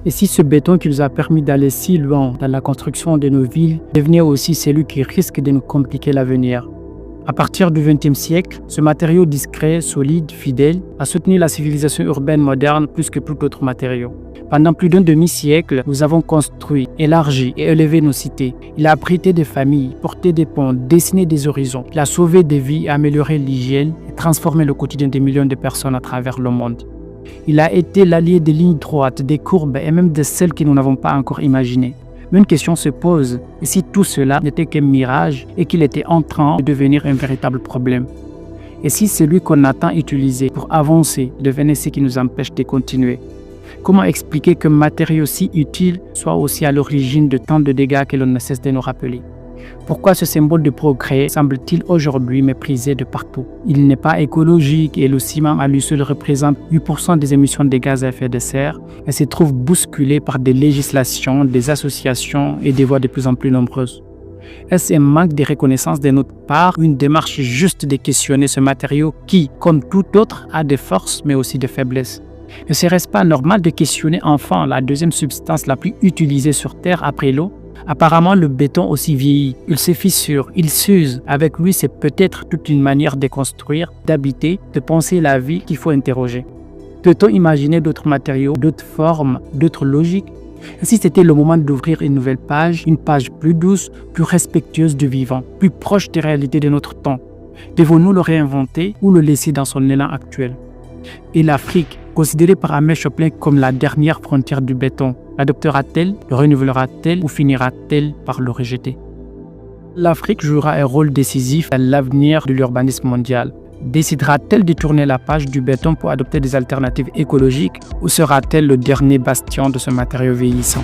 Et si ce béton qui nous a permis d'aller si loin dans la construction de nos villes devenait aussi celui qui risque de nous compliquer l'avenir? À partir du XXe siècle, ce matériau discret, solide, fidèle, a soutenu la civilisation urbaine moderne plus que tout autre matériau. Pendant plus d'un demi-siècle, nous avons construit, élargi et élevé nos cités. Il a abrité des familles, porté des ponts, dessiné des horizons. Il a sauvé des vies, amélioré l'hygiène et transformé le quotidien des millions de personnes à travers le monde. Il a été l'allié des lignes droites, des courbes et même de celles que nous n'avons pas encore imaginées. Mais une question se pose, et si tout cela n'était qu'un mirage et qu'il était en train de devenir un véritable problème? Et si celui qu'on a tant utilisé pour avancer devenait ce qui nous empêche de continuer? Comment expliquer qu'un matériau si utile soit aussi à l'origine de tant de dégâts que l'on ne cesse de nous rappeler? Pourquoi ce symbole de progrès semble-t-il aujourd'hui méprisé de partout? Il n'est pas écologique et le ciment à lui seul représente 8% des émissions de gaz à effet de serre et se trouve bousculé par des législations, des associations et des voix de plus en plus nombreuses. Est-ce un manque de reconnaissance de notre part ou une démarche juste de questionner ce matériau qui, comme tout autre, a des forces mais aussi des faiblesses? Ne serait-ce pas normal de questionner enfin la deuxième substance la plus utilisée sur Terre après l'eau? Apparemment, le béton aussi vieillit, il se fissure, il s'use. Avec lui, c'est peut-être toute une manière de construire, d'habiter, de penser la vie qu'il faut interroger. Peut-on imaginer d'autres matériaux, d'autres formes, d'autres logiques? Et si c'était le moment d'ouvrir une nouvelle page, une page plus douce, plus respectueuse du vivant, plus proche des réalités de notre temps? Devons-nous le réinventer ou le laisser dans son élan actuel? Et l'Afrique, considérée par Ahmed Choplin comme la dernière frontière du béton, l'adoptera-t-elle, le renouvellera-t-elle ou finira-t-elle par le rejeter? L'Afrique jouera un rôle décisif dans l'avenir de l'urbanisme mondial. Décidera-t-elle de tourner la page du béton pour adopter des alternatives écologiques ou sera-t-elle le dernier bastion de ce matériau vieillissant?